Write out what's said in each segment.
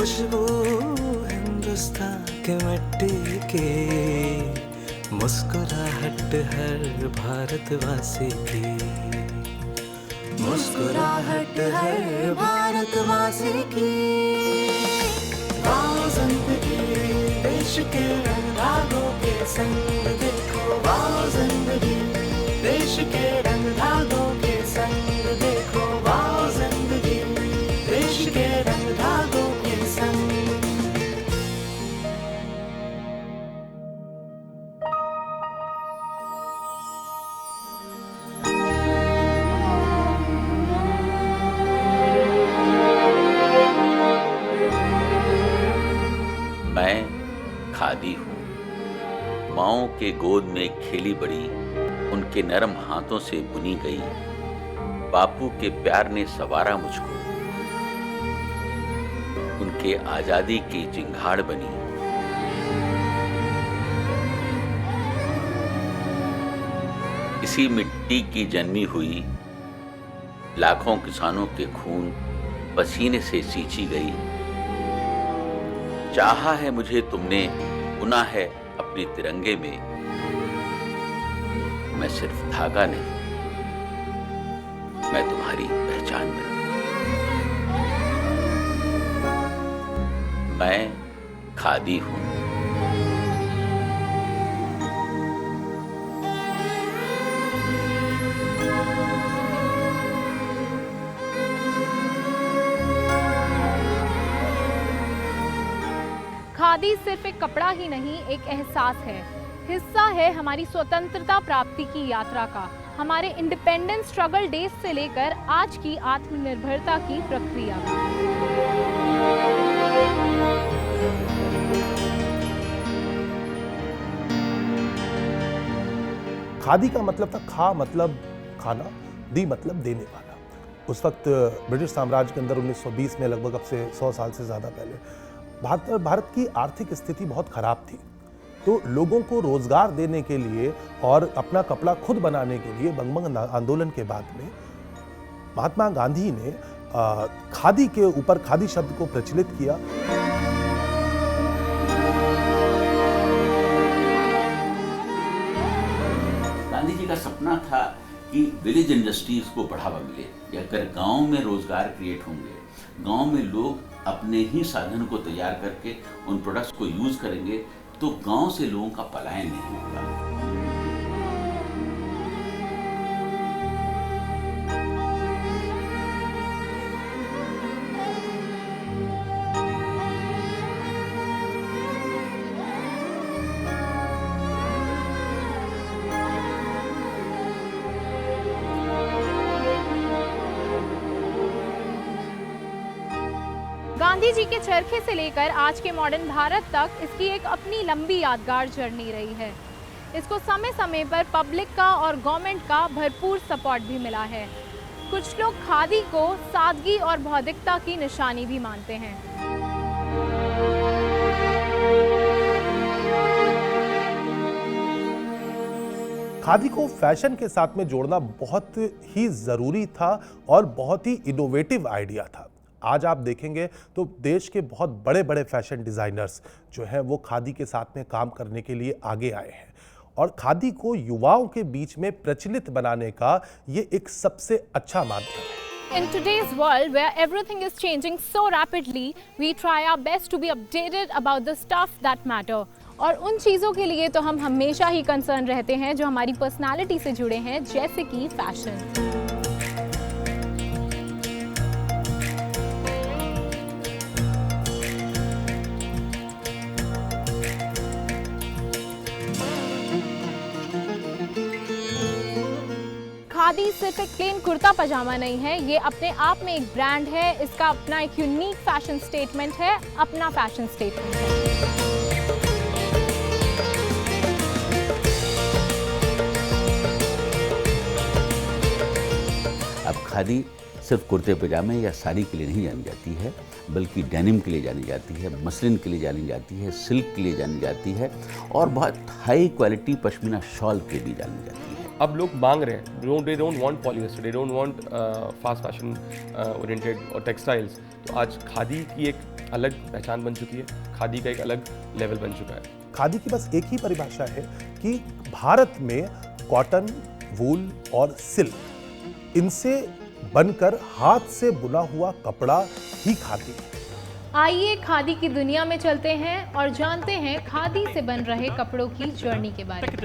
खुशबू हिंदुस्तान के मिट्टी की, मुस्कुराहट हर भारतवासी की, मुस्कुराहट हर भारतवासी की। वाओ जिंदगी देश के रंग धागों के संग देखो, वाओ जिंदगी देश के रंग धागों के संग देखो, वाओ जिंदगी देश के रंग धागों के संग। मैं खादी हूँ, माँओं के गोद में खेली बड़ी, उनके नरम हाथों से बुनी गई, बापू के प्यार ने सवारा मुझको, उनके आजादी की चिंगाड़ बनी। इसी मिट्टी की जन्मी हुई, लाखों किसानों के खून पसीने से सींची गई। चाहा है मुझे तुमने, बुना है अपने तिरंगे में, मैं सिर्फ धागा नहीं, मैं तुम्हारी पहचान में। मैं खादी हूं। खादी सिर्फ एक कपड़ा ही नहीं, एक एहसास है, हिस्सा है हमारी स्वतंत्रता प्राप्ति की यात्रा का, हमारे इंडिपेंडेंस स्ट्रगल डेज से लेकर आज की आत्मनिर्भरता की प्रक्रिया का। खादी का मतलब था खा मतलब खाना, दी मतलब देने वाला। उस वक्त ब्रिटिश साम्राज्य के अंदर 1920 में, लगभग अब से 100 साल से ज़्यादा पहले, भारत की आर्थिक स्थिति बहुत खराब थी। तो लोगों को रोजगार देने के लिए और अपना कपड़ा खुद बनाने के लिए बंगबंग आंदोलन के बाद में महात्मा गांधी ने खादी के ऊपर खादी शब्द को प्रचलित किया। गांधी जी का सपना था कि विलेज इंडस्ट्रीज को बढ़ावा मिले, या अगर गांव में रोजगार क्रिएट होंगे, गांव में लोग अपने ही साधन को तैयार करके उन प्रोडक्ट्स को यूज करेंगे, तो गांव से लोगों का पलायन नहीं होगा। गांधी जी के चरखे से लेकर आज के मॉडर्न भारत तक इसकी एक अपनी लंबी यादगार जर्नी रही है। इसको समय समय पर पब्लिक का और गवर्नमेंट का भरपूर सपोर्ट भी मिला है। कुछ लोग खादी को सादगी और बौद्धिकता की निशानी भी मानते हैं। खादी को फैशन के साथ में जोड़ना बहुत ही ज़रूरी था और बहुत ही इनोवेटिव आइडिया था। आज आप देखेंगे तो देश के बहुत बड़े बड़े फैशन डिज़ाइनर्स जो हैं वो खादी के साथ में काम करने के लिए आगे आए हैं, और खादी को युवाओं के बीच में प्रचलित बनाने का ये एक सबसे अच्छा माध्यम है। In today's world where everything is changing so rapidly, we try our best to be updated about the stuff that matter. और उन चीज़ों के लिए तो हम हमेशा ही कंसर्न रहते हैं जो हमारी पर्सनालिटी से जुड़े हैं, जैसे कि फैशन। खादी सिर्फ एक प्लेन कुर्ता पजामा नहीं है, ये अपने आप में एक ब्रांड है, इसका अपना एक यूनिक फैशन स्टेटमेंट है, अपना फैशन स्टेटमेंट है। अब खादी सिर्फ कुर्ते पजामे या साड़ी के लिए नहीं जानी जाती है, बल्कि डेनिम के लिए जानी जाती है, मसलिन के लिए जानी जाती है, सिल्क के लिए जानी जाती है, और बहुत हाई क्वालिटी पश्मीना शॉल के लिए जानी जाती है। अब लोग मांग रहे हैं, दे don't want polyester, they don't want fast fashion oriented और टेक्सटाइल्स। तो आज खादी की एक अलग पहचान बन चुकी है, खादी का एक अलग लेवल बन चुका है। खादी की बस एक ही परिभाषा है कि भारत में कॉटन, वूल और सिल्क, इनसे बनकर हाथ से बुना हुआ कपड़ा ही खादी है। आइए खादी की दुनिया में चलते हैं और जानते हैं खादी से बन रहे कपड़ों की जर्नी के बारे में।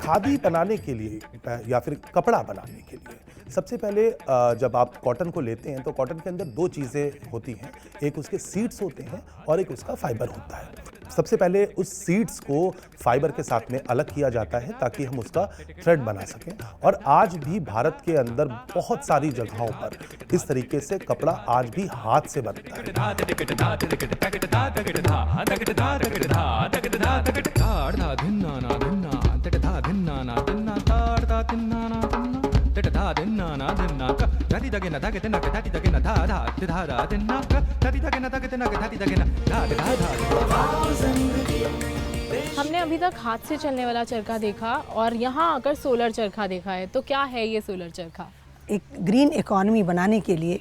खादी बनाने के लिए या फिर कपड़ा बनाने के लिए सबसे पहले जब आप कॉटन को लेते हैं तो कॉटन के अंदर दो चीज़ें होती हैं, एक उसके सीड्स होते हैं और एक उसका फाइबर होता है। सबसे पहले उस सीड्स को फाइबर के साथ में अलग किया जाता है ताकि हम उसका थ्रेड बना सकें, और आज भी भारत के अंदर बहुत सारी जगहों पर इस तरीके से कपड़ा आज भी हाथ से बनता हमने अभी तक हाथ से चलने वाला चरखा देखा और यहाँ आकर सोलर चरखा देखा है, तो क्या है ये सोलर चरखा? एक ग्रीन इकोनॉमी बनाने के लिए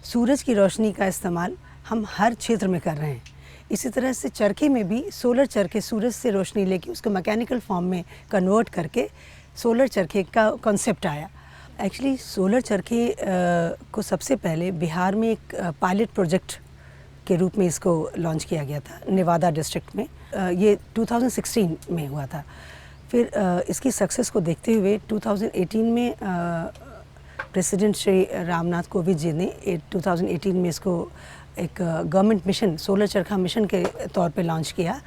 सूरज की रोशनी का इस्तेमाल हम हर क्षेत्र में कर रहे हैं। इसी तरह से चरखे में भी सोलर चरखे सूरज से रोशनी लेके उसको मैकेनिकल फॉर्म में कन्वर्ट करके सोलर चरखे का कॉन्सेप्ट आया। एक्चुअली सोलर चरखे को सबसे पहले बिहार में एक पायलट प्रोजेक्ट के रूप में इसको लॉन्च किया गया था, नेवादा डिस्ट्रिक्ट में। ये 2016 में हुआ था। फिर इसकी सक्सेस को देखते हुए 2018 में प्रेसिडेंट श्री रामनाथ कोविंद जी ने 2018 में इसको एक गवर्नमेंट मिशन, सोलर चरखा मिशन के तौर पे लॉन्च किया।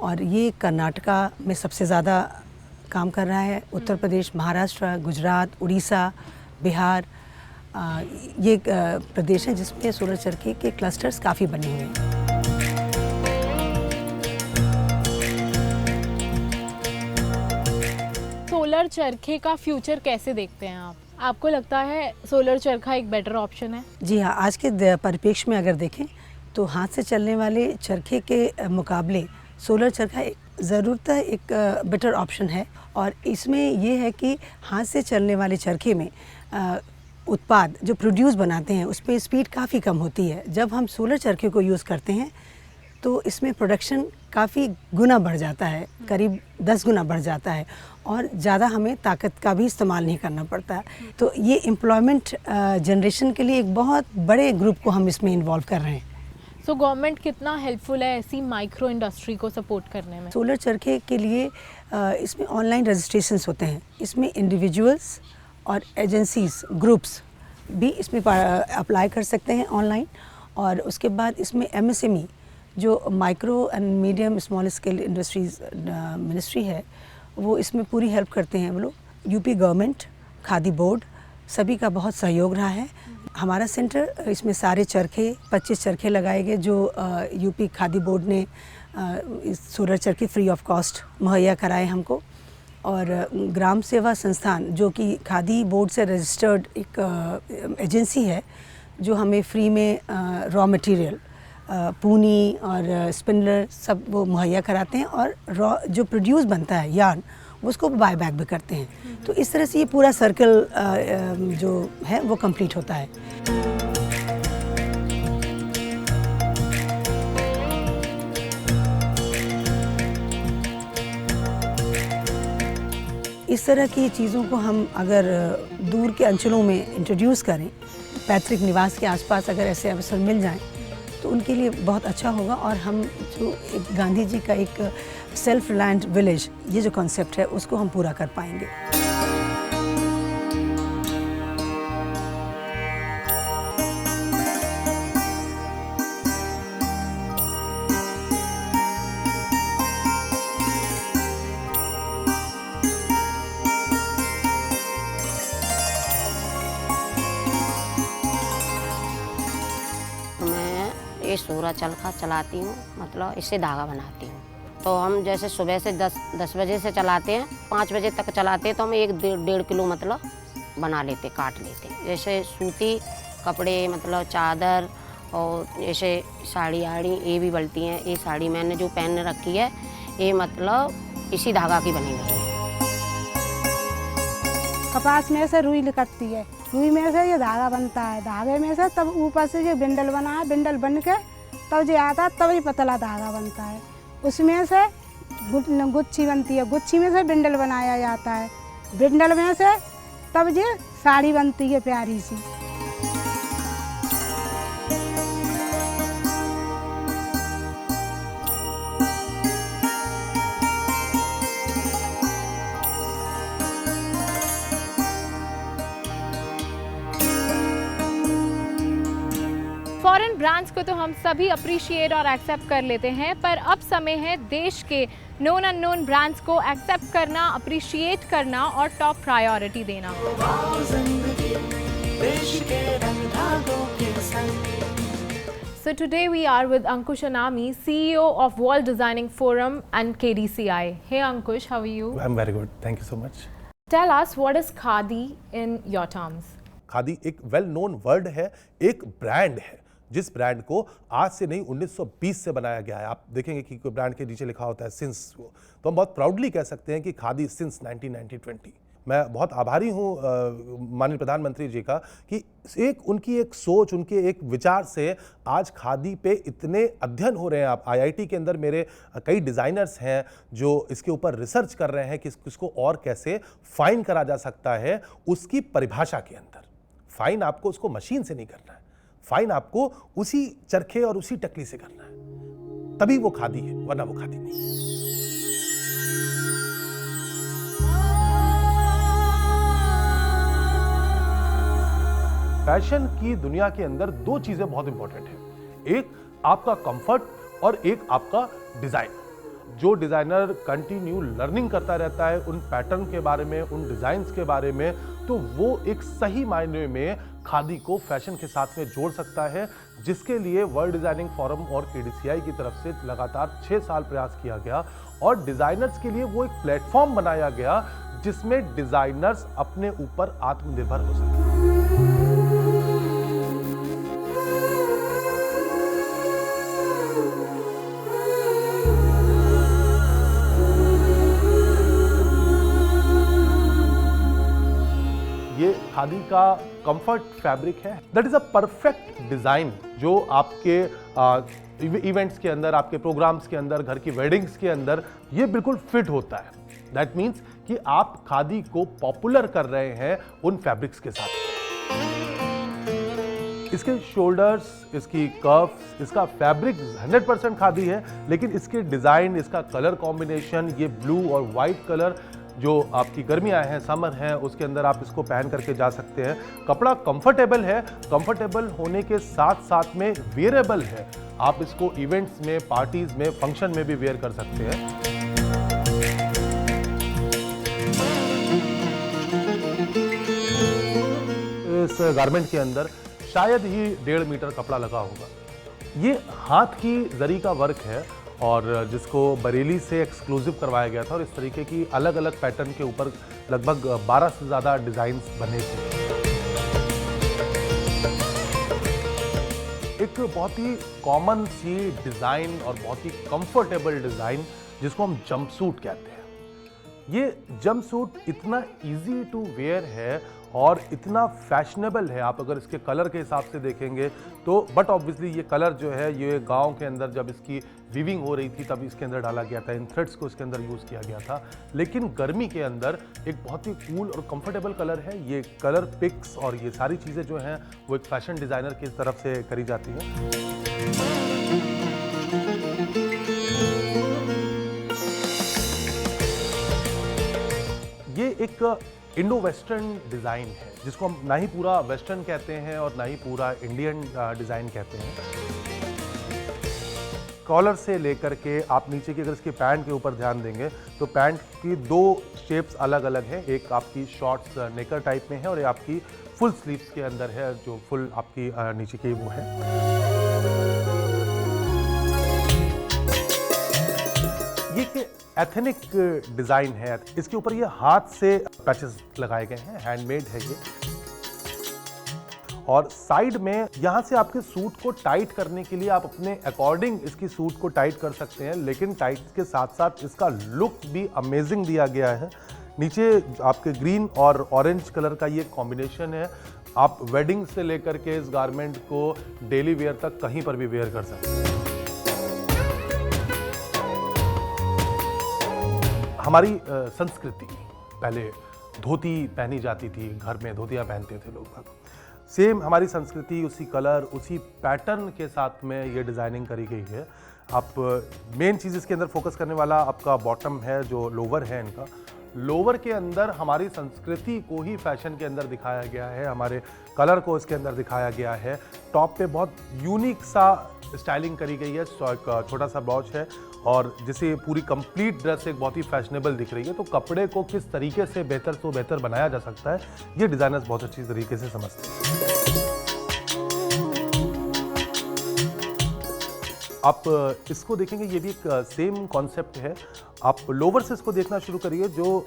और ये कर्नाटका में सबसे ज़्यादा काम कर रहा है। उत्तर प्रदेश, महाराष्ट्र, गुजरात, उड़ीसा, बिहार, ये प्रदेश हैं जिसमें सोलर चरखे के क्लस्टर्स काफ़ी बने हुए हैं। सोलर चरखे का फ्यूचर कैसे देखते हैं आप? आपको लगता है सोलर चरखा एक बेटर ऑप्शन है? जी हाँ, आज के परिप्रेक्ष्य में अगर देखें तो हाथ से चलने वाले चरखे के मुकाबले सोलर चरखा एक बेटर ऑप्शन है। और इसमें ये है कि हाथ से चलने वाले चरखे में उत्पाद जो प्रोड्यूस बनाते हैं उसमें स्पीड काफ़ी कम होती है। जब हम सोलर चरखे को यूज़ करते हैं तो इसमें प्रोडक्शन काफ़ी गुना बढ़ जाता है, करीब 10 गुना बढ़ जाता है, और ज़्यादा हमें ताकत का भी इस्तेमाल नहीं करना पड़ता। तो ये एम्प्लॉयमेंट जनरेशन के लिए एक बहुत बड़े ग्रुप को हम इसमें इन्वॉल्व कर रहे हैं। सो गवर्नमेंट कितना हेल्पफुल है ऐसी माइक्रो इंडस्ट्री को सपोर्ट करने में? सोलर चरखे के लिए इसमें ऑनलाइन रजिस्ट्रेशंस होते हैं। इसमें इंडिविजुअल्स और एजेंसीज, ग्रुप्स भी इसमें अप्लाई कर सकते हैं ऑनलाइन। और उसके बाद इसमें MSME जो micro and medium small scale industries ministry है, वो इसमें पूरी हेल्प करते हैं वो लोग। यूपी गवर्नमेंट, खादी बोर्ड, सभी का बहुत सहयोग रहा है। हमारा सेंटर, इसमें सारे चरखे 25 चरखे लगाए गए जो यूपी खादी बोर्ड ने इस सोलर चरखे फ्री ऑफ कॉस्ट मुहैया कराए हमको। और ग्राम सेवा संस्थान जो कि खादी बोर्ड से रजिस्टर्ड एक एजेंसी है, जो हमें फ्री में रॉ मटेरियल, पूनी और स्पिनर सब वो मुहैया कराते हैं, और रॉ जो प्रोड्यूस बनता है यार्न उसको बाय बैक भी करते हैं। तो इस तरह से ये पूरा सर्कल जो है वो कंप्लीट होता है। इस तरह की चीज़ों को हम अगर दूर के अंचलों में इंट्रोड्यूस करें, पैतृक निवास के आसपास अगर ऐसे अवसर मिल जाएं तो उनके लिए बहुत अच्छा होगा। और हम जो एक गांधी जी का एक सेल्फ रिलायंट विलेज, ये जो कॉन्सेप्ट है, उसको हम पूरा कर पाएंगे। ये सूरज चरखा चलाती हूँ, मतलब इससे धागा बनाती हूँ। तो हम जैसे सुबह से 10 बजे से चलाते हैं, 5 बजे तक चलाते हैं, तो हम 1-1.5 किलो मतलब बना लेते, काट लेते। जैसे सूती कपड़े, मतलब चादर, और जैसे साड़ी आड़ी ये भी बनती हैं। ये साड़ी मैंने जो पहन रखी है, ये मतलब इसी धागा की बनी हुई है। कपास में से रुई निकलती है, रुई में से ये धागा बनता है, धागे में से तब ऊपर से ये बिंडल बना है, बिंडल बन के तब ये आता है, तब ये पतला धागा बनता है। उसमें से गुच्छी बनती है, गुच्छी में से बिंडल बनाया जाता है, बिंडल में से तब ये साड़ी बनती है प्यारी सी। फॉरेन ब्रांड्स को तो हम सभी अप्रिशिएट और एक्सेप्ट कर लेते हैं, पर अब समय है देश के नोन अननोन ब्रांड्स को एक्सेप्ट करना, अप्रिशिएट करना और टॉप प्रायोरिटी देना। So today we are with Ankush Anami, CEO of World Designing Forum and KDCI. Hey Ankush, how are you? I'm very good. Thank you so much. Tell us, what is Khadi in your terms? Khadi एक well known word है, एक brand है, जिस brand को आज से नहीं 1920 से बनाया गया है। आप देखेंगे कि कोई ब्रांड के नीचे लिखा होता है सिंस, तो हम बहुत प्राउडली कह सकते हैं कि खादी सिंस 1920। मैं बहुत आभारी हूँ माननीय प्रधानमंत्री जी का कि उनकी एक सोच, उनके एक विचार से आज खादी पे इतने अध्ययन हो रहे हैं। आप IIT के अंदर मेरे कई डिज़ाइनर्स हैं जो इसके ऊपर रिसर्च कर रहे हैं कि इसको और कैसे फाइन करा जा सकता है उसकी परिभाषा के अंदर। फाइन आपको उसको मशीन से नहीं करना है, फाइन आपको उसी चरखे और उसी टकली से करना है, तभी वो खादी है, वरना वो खादी नहीं। फैशन की दुनिया के अंदर दो चीजें बहुत इंपॉर्टेंट हैं, एक आपका कंफर्ट और एक आपका डिजाइन। जो डिज़ाइनर कंटिन्यू लर्निंग करता रहता है उन पैटर्न के बारे में, उन डिज़ाइंस के बारे में, तो वो एक सही मायने में खादी को फैशन के साथ में जोड़ सकता है, जिसके लिए वर्ल्ड डिज़ाइनिंग फोरम और KDCI की तरफ से लगातार 6 साल प्रयास किया गया और डिज़ाइनर्स के लिए वो एक प्लेटफॉर्म बनाया गया जिसमें डिज़ाइनर्स अपने ऊपर आत्मनिर्भर हो सकें। ये खादी का कंफर्ट फैब्रिक है, that is a perfect design जो आपके इवेंट्स के अंदर, आपके प्रोग्राम्स के अंदर, घर की वेडिंग्स के अंदर ये बिल्कुल फिट होता है। दैट मीन्स कि आप खादी को पॉपुलर कर रहे हैं उन फैब्रिक्स के साथ। इसके शोल्डर्स, इसकी कर्व्स, इसका फैब्रिक 100% खादी है, लेकिन इसके डिजाइन, इसका कलर कॉम्बिनेशन, ये ब्लू और वाइट कलर जो आपकी गर्मियाँ हैं, समर हैं, उसके अंदर आप इसको पहन करके जा सकते हैं। कपड़ा कंफर्टेबल है, कंफर्टेबल होने के साथ साथ में वेयरेबल है। आप इसको इवेंट्स में, पार्टीज में, फंक्शन में भी वेयर कर सकते हैं। इस गारमेंट के अंदर शायद ही 1.5 मीटर कपड़ा लगा होगा। ये हाथ की जरी का वर्क है और जिसको बरेली से एक्सक्लूसिव करवाया गया था और इस तरीके की अलग अलग पैटर्न के ऊपर लगभग 12 से ज़्यादा डिज़ाइंस बने थे। एक बहुत ही कॉमन सी डिज़ाइन और बहुत ही कंफर्टेबल डिज़ाइन जिसको हम जंपसूट कहते हैं। ये जंपसूट इतना इजी टू वेयर है और इतना फैशनेबल है। आप अगर इसके कलर के हिसाब से देखेंगे तो, बट ऑब्वियसली ये कलर जो है ये गांव के अंदर जब इसकी वीविंग हो रही थी तब इसके अंदर डाला गया था, इन थ्रेड्स को इसके अंदर यूज़ किया गया था। लेकिन गर्मी के अंदर एक बहुत ही कूल और कंफर्टेबल कलर है। ये कलर पिक्स और ये सारी चीज़ें जो हैं वो एक फैशन डिज़ाइनर की तरफ से करी जाती हैं। ये एक इंडो वेस्टर्न डिज़ाइन है जिसको हम ना ही पूरा वेस्टर्न कहते हैं और ना ही पूरा इंडियन डिज़ाइन कहते हैं। कॉलर से लेकर के आप नीचे की अगर इसके पैंट के ऊपर ध्यान देंगे तो पैंट की 2 शेप्स अलग अलग हैं। एक आपकी शॉर्ट्स नेकर टाइप में है और ये आपकी फुल स्लीव्स के अंदर है, जो फुल आपकी नीचे की वो है। ये एथनिक डिज़ाइन है, इसके ऊपर ये हाथ से पैचेस लगाए गए हैं, हैंडमेड है ये। और साइड में यहाँ से आपके सूट को टाइट करने के लिए आप अपने अकॉर्डिंग इसकी सूट को टाइट कर सकते हैं, लेकिन टाइट के साथ साथ इसका लुक भी अमेजिंग दिया गया है। नीचे आपके ग्रीन और ऑरेंज कलर का ये कॉम्बिनेशन है। आप वेडिंग से लेकर के इस गारमेंट को डेली वेयर तक कहीं पर भी वेयर कर सकते हैं। हमारी संस्कृति, पहले धोती पहनी जाती थी, घर में धोतियाँ पहनते थे लोग बाग। सेम हमारी संस्कृति उसी कलर उसी पैटर्न के साथ में ये डिज़ाइनिंग करी गई है। आप मेन चीज़ इसके अंदर फोकस करने वाला आपका बॉटम है, जो लोवर है इनका, लोवर के अंदर हमारी संस्कृति को ही फैशन के अंदर दिखाया गया है, हमारे कलर को इसके अंदर दिखाया गया है। टॉप पे बहुत यूनिक सा स्टाइलिंग करी गई है, एक छोटा सा ब्लाउज है और जिसे पूरी कंप्लीट ड्रेस एक बहुत ही फैशनेबल दिख रही है। तो कपड़े को किस तरीके से बेहतर तो बेहतर बनाया जा सकता है, ये डिज़ाइनर्स बहुत अच्छी तरीके से समझते हैं। आप इसको देखेंगे, ये भी एक सेम कॉन्सेप्ट है। आप लोवर से इसको देखना शुरू करिए, जो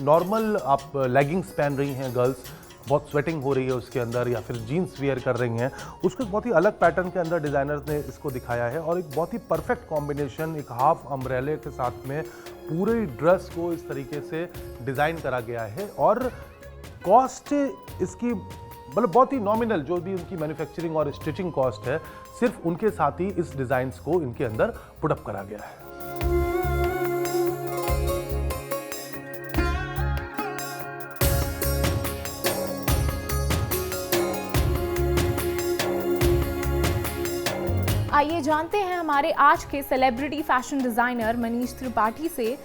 नॉर्मल आप लेगिंग्स पहन रही हैं गर्ल्स, बहुत स्वेटिंग हो रही है उसके अंदर, या फिर जीन्स वियर कर रही हैं, उसको एक बहुत ही अलग पैटर्न के अंदर डिज़ाइनर्स ने इसको दिखाया है और एक बहुत ही परफेक्ट कॉम्बिनेशन, एक हाफ अम्ब्रेले के साथ में पूरी ड्रेस को इस तरीके से डिज़ाइन करा गया है। और कॉस्ट इसकी मतलब बहुत ही नॉमिनल, जो भी उनकी मैन्युफैक्चरिंग और स्टिचिंग कॉस्ट है, सिर्फ उनके साथ ही इस डिज़ाइंस को इनके अंदर पुटअप करा गया है। आइए जानते हैं हमारे आज के celebrity fashion designer Manish Tripathi से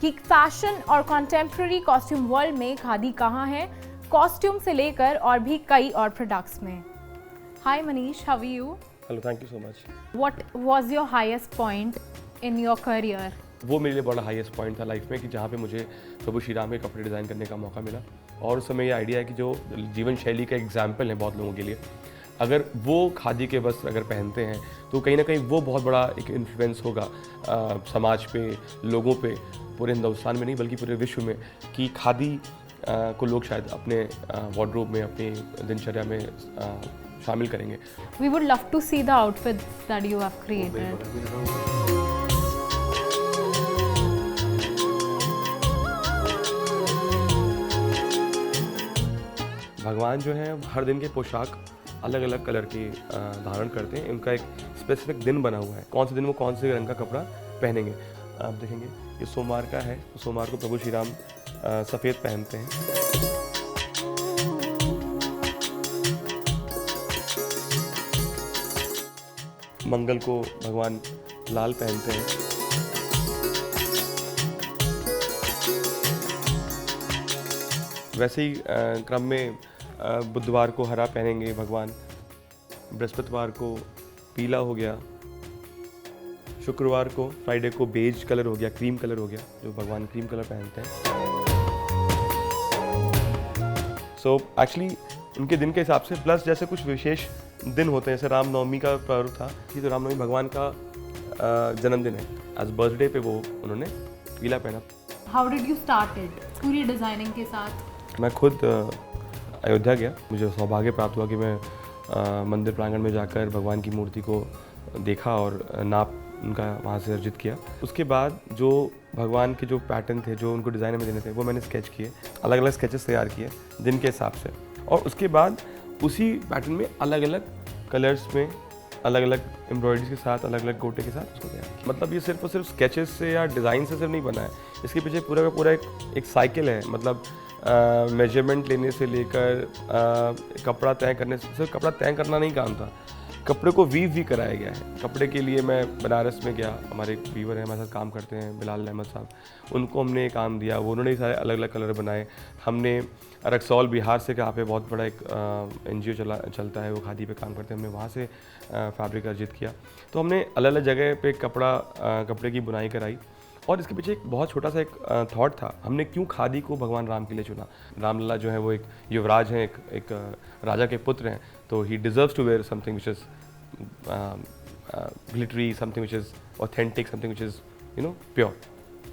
कि फैशन और कंटेम्प्रेरी कॉस्ट्यूम वर्ल्ड में खादी कहाँ है, कॉस्ट्यूम से लेकर और भी कई और प्रोडक्ट्स में। Hi Manish, how are you? Hello, thank you so much. What was your highest point in your career? वो मेरे लिए बड़ा हाईएस्ट पॉइंट था लाइफ में कि जहाँ पे मुझे प्रभु श्री राम के कपड़े डिज़ाइन करने का मौका मिला। और उस समय ये आइडिया है कि जो जीवन शैली का एग्जाम्पल है बहुत लोगों के लिए, अगर वो खादी के वस्त्र अगर पहनते हैं तो कहीं ना कहीं वो बहुत बड़ा एक इन्फ्लुएंस होगा समाज पे, लोगों पे, पूरे हिंदुस्तान में नहीं बल्कि पूरे विश्व में, कि खादी को लोग शायद अपने वार्डरोब में, अपनी दिनचर्या में शामिल करेंगे। We would love to see the outfits that you have created. भगवान जो है हर दिन के पोशाक अलग अलग कलर की धारण करते हैं। उनका एक स्पेसिफिक दिन बना हुआ है, कौन से दिन वो कौन से रंग का कपड़ा पहनेंगे। आप देखेंगे ये सोमवार का है, तो सोमवार को प्रभु श्री राम सफ़ेद पहनते हैं। मंगल को भगवान लाल पहनते हैं। वैसे ही क्रम में बुधवार को हरा पहनेंगे भगवान, बृहस्पतिवार को पीला हो गया, शुक्रवार को फ्राइडे को बेज कलर हो गया, क्रीम कलर हो गया, जो भगवान क्रीम कलर पहनते हैं। सो एक्चुअली उनके दिन के हिसाब से, प्लस जैसे कुछ विशेष दिन होते हैं, जैसे रामनवमी का पर्व था, कि तो रामनवमी भगवान का जन्मदिन है, एज बर्थडे पे वो उन्होंने पीला पहना। हाउ डिड यू स्टार्टेड पूरी डिजाइनिंग के साथ? मैं खुद अयोध्या गया, मुझे सौभाग्य प्राप्त हुआ कि मैं मंदिर प्रांगण में जाकर भगवान की मूर्ति को देखा और नाप उनका वहाँ से अर्जित किया। उसके बाद जो भगवान के जो पैटर्न थे, जो उनको डिज़ाइन में देने थे, वो मैंने स्केच किए, अलग अलग स्केचेस तैयार किए दिन के हिसाब से। और उसके बाद उसी पैटर्न में अलग अलग कलर्स में, अलग अलग एम्ब्रॉयडरी के साथ, अलग अलग गोटे के साथ उसको तैयार किया। मतलब ये सिर्फ और सिर्फ स्केचेस से या डिज़ाइन से सिर्फ नहीं बना है, इसके पीछे पूरा का पूरा एक साइकिल है। मतलब मेजरमेंट लेने से लेकर कपड़ा तय करने से, सिर्फ कपड़ा तय करना नहीं काम था, कपड़े को वीव भी कराया गया है। कपड़े के लिए मैं बनारस में गया, हमारे एक वीवर हैं हमारे साथ काम करते हैं, बिलाल अहमद साहब, उनको हमने काम दिया, वो उन्होंने सारे अलग अलग कलर बनाए। हमने रक्सौल बिहार से, जहाँ पे बहुत बड़ा एक NGO चलता है, वो खादी पे काम करते हैं, हमने वहाँ से फैब्रिक अर्जित किया। तो हमने अलग अलग जगह पे कपड़े की बुनाई कराई। और इसके पीछे एक बहुत छोटा सा एक थॉट था, हमने क्यों खादी को भगवान राम के लिए चुना। रामलला जो है वो एक युवराज हैं, एक राजा के पुत्र हैं, तो he deserves to wear something which is glittery, something which is authentic, something which is pure.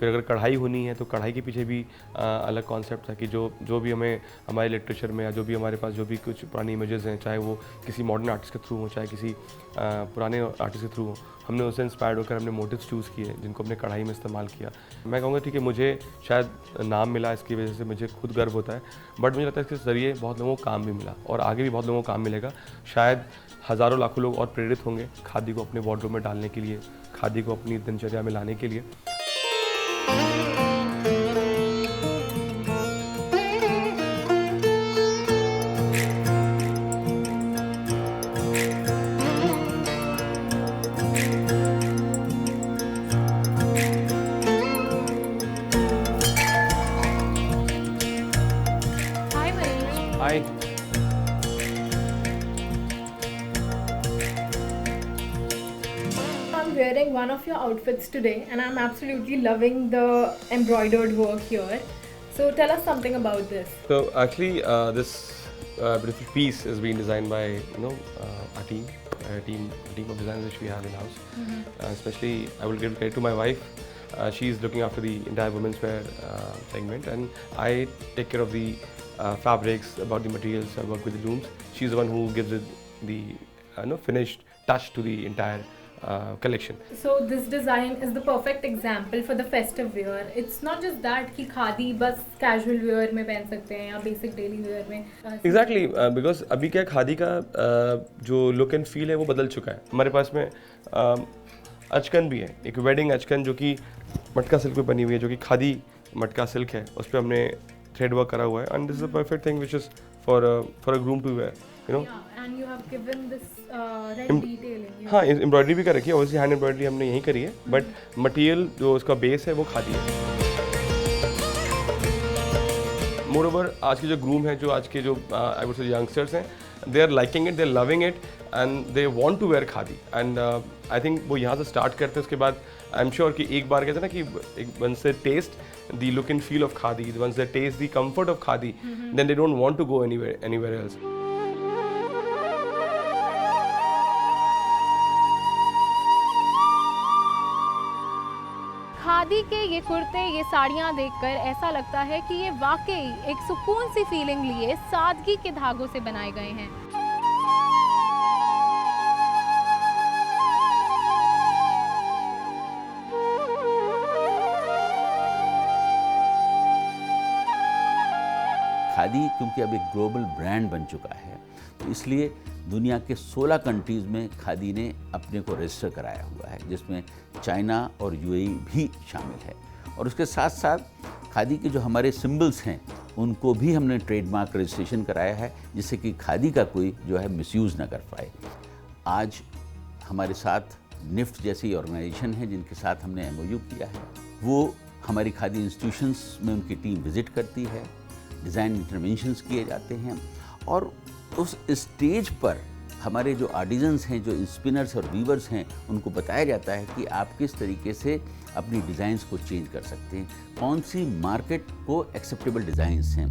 फिर अगर कढ़ाई होनी है तो कढ़ाई के पीछे भी अलग कॉन्सेप्ट था कि जो भी हमें हमारे लिटरेचर में या जो भी हमारे पास जो भी कुछ पुरानी इमेजेस हैं, चाहे वो किसी मॉडर्न आर्टिस्ट के थ्रू हो, चाहे किसी पुराने आर्टिस्ट के थ्रू हो, हमने उससे इंस्पायर्ड होकर हमने मोटिव्स चूज़ किए जिनको हमने कढ़ाई में इस्तेमाल किया। मैं कहूँगा ठीक है, मुझे शायद नाम मिला, इसकी वजह से मुझे खुद गर्व होता है, बट मुझे लगता है इसके ज़रिए बहुत लोगों को काम भी मिला और आगे भी बहुत लोगों को काम मिलेगा। शायद हज़ारों लाखों लोग और प्रेरित होंगे खादी को अपने वार्डरोब में डालने के लिए, खादी को अपनी दिनचर्या में लाने के लिए। हाय मनीष। हाय। I'm wearing one of your outfits today and I'm absolutely loving the embroidered work here. So tell us something about this. So actually, this beautiful piece has been designed by our team, a team of designers which we have in house. Especially, I will give credit to my wife. She's looking after the entire women's wear segment, and I take care of the fabrics, about the materials. I work with the looms. She's the one who gives it the finished touch to the entire collection. So this design is the perfect example for the festive wear. It's not just that कि खादी बस casual wear में पहन सकते हैं या basic daily wear में. Exactly, because अभी क्या खादी का जो look and feel है वो बदल चुका है। हमारे पास में अचकन भी है, एक वेडिंग अचकन जो कि मटका सिल्क पे बनी हुई है, जो कि खादी मटका सिल्क है, उस पर हमने थ्रेड वर्क करा हुआ है, and this is a perfect thing which is for a groom to wear, you know. Yeah, and you have given this red detailing. हाँ, एम्ब्रॉयडरी भी कर रखी है, ऑब्वियसली हैंड एम्ब्रॉयडरी हमने यहीं करी है, बट मटेरियल जो उसका बेस है वो खादी है। मोर ओवर आज के जो ग्रूम है, जो आज के जो आई वुड से यंगस्टर्स हैं, they are liking it, they are loving it and they want to wear khadi, and I think वो यहाँ से स्टार्ट करते हैं। उसके बाद आई एम श्योर कि एक बार कहते हैं ना कि once they taste the look and feel of khadi, once they taste the comfort of khadi, then they don't want to go anywhere else. Khadi के ये कुर्ते, ये साड़ियाँ देखकर ऐसा लगता है कि ये वाकई एक सुकून सी फीलिंग लिए सादगी के धागों से बनाए गए हैं। खादी क्योंकि अब एक ग्लोबल ब्रांड बन चुका है, तो इसलिए दुनिया के 16 कंट्रीज़ में खादी ने अपने को रजिस्टर कराया हुआ है, जिसमें चाइना और यूएई भी शामिल है। और उसके साथ साथ खादी के जो हमारे सिंबल्स हैं उनको भी हमने ट्रेडमार्क रजिस्ट्रेशन कराया है, जिससे कि खादी का कोई जो है मिसयूज़ ना कर पाए। आज हमारे साथ निफ्ट जैसी ऑर्गेनाइजेशन है जिनके साथ हमने MOU किया है, वो हमारी खादी इंस्टीट्यूशंस में उनकी टीम विज़िट करती है, डिज़ाइन इंटरवेंशंस किए जाते हैं, और उस स्टेज पर हमारे जो आर्टिजन्स हैं, जो स्पिनर्स और वीवर्स हैं, उनको बताया जाता है कि आप किस तरीके से अपनी डिज़ाइंस को चेंज कर सकते हैं, कौन सी मार्केट को एक्सेप्टेबल डिज़ाइंस हैं।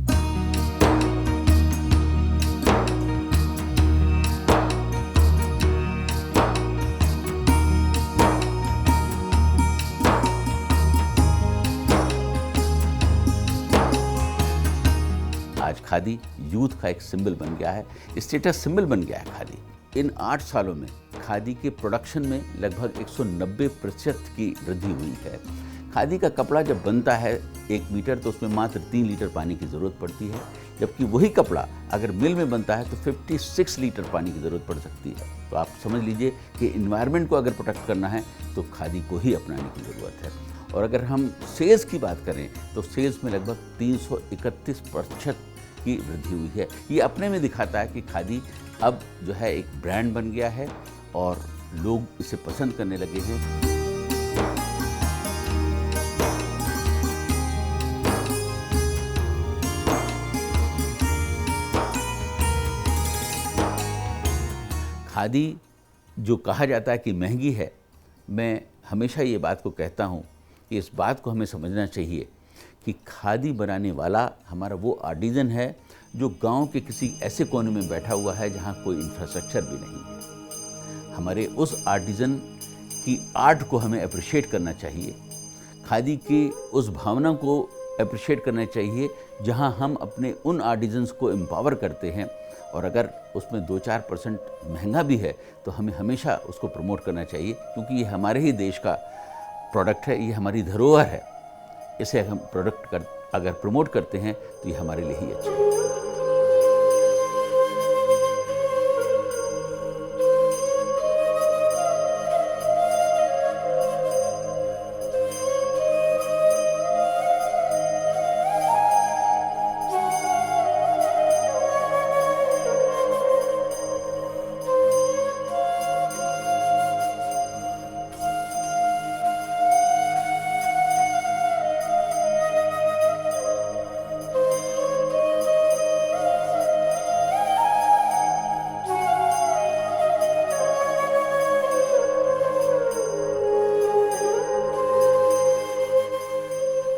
आज खादी यूथ का एक सिंबल बन गया है, स्टेटस सिंबल बन गया है खादी। इन 8 सालों में खादी के प्रोडक्शन में लगभग 190% की वृद्धि हुई है। खादी का कपड़ा जब बनता है 1 मीटर, तो उसमें मात्र 3 लीटर पानी की ज़रूरत पड़ती है, जबकि वही कपड़ा अगर मिल में बनता है तो 56 लीटर पानी की ज़रूरत पड़ सकती है। तो आप समझ लीजिए कि इन्वायरमेंट को अगर प्रोटेक्ट करना है तो खादी को ही अपनाने की ज़रूरत है। और अगर हम सेल्स की बात करें तो सेल्स में लगभग 331% की वृद्धि हुई है। ये अपने में दिखाता है कि खादी अब जो है एक ब्रांड बन गया है और लोग इसे पसंद करने लगे हैं। खादी जो कहा जाता है कि महंगी है, मैं हमेशा ये बात को कहता हूँ कि इस बात को हमें समझना चाहिए कि खादी बनाने वाला हमारा वो आर्टिजन है जो गांव के किसी ऐसे कोने में बैठा हुआ है जहां कोई इंफ्रास्ट्रक्चर भी नहीं है। हमारे उस आर्टिजन की आर्ट को हमें अप्रिशिएट करना चाहिए। खादी की उस भावना को अप्रिशिएट करना चाहिए जहां हम अपने उन आर्टिजन्स को एम्पावर करते हैं, और अगर उसमें 2-4% महंगा भी है तो हमें हमेशा उसको प्रमोट करना चाहिए, क्योंकि ये हमारे ही देश का प्रोडक्ट है, ये हमारी धरोहर है। इसे हम अगर प्रमोट करते हैं तो ये हमारे लिए ही अच्छा है।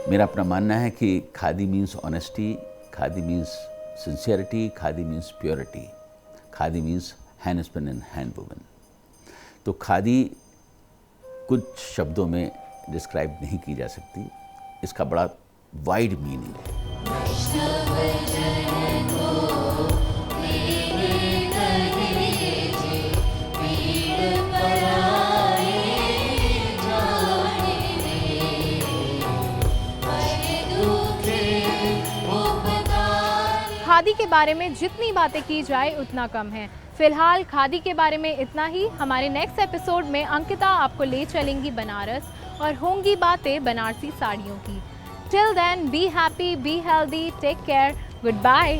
मेरा अपना मानना है कि khadi means honesty, khadi means sincerity, khadi means purity, khadi means hand spin and hand woven. तो खादी कुछ शब्दों में डिस्क्राइब नहीं की जा सकती, इसका बड़ा वाइड मीनिंग है। खादी के बारे में जितनी बातें की जाए उतना कम है। फिलहाल खादी के बारे में इतना ही। हमारे नेक्स्ट एपिसोड में अंकिता आपको ले चलेंगी बनारस और होंगी बातें बनारसी साड़ियों की। Till then, be happy, be healthy, take care, good bye.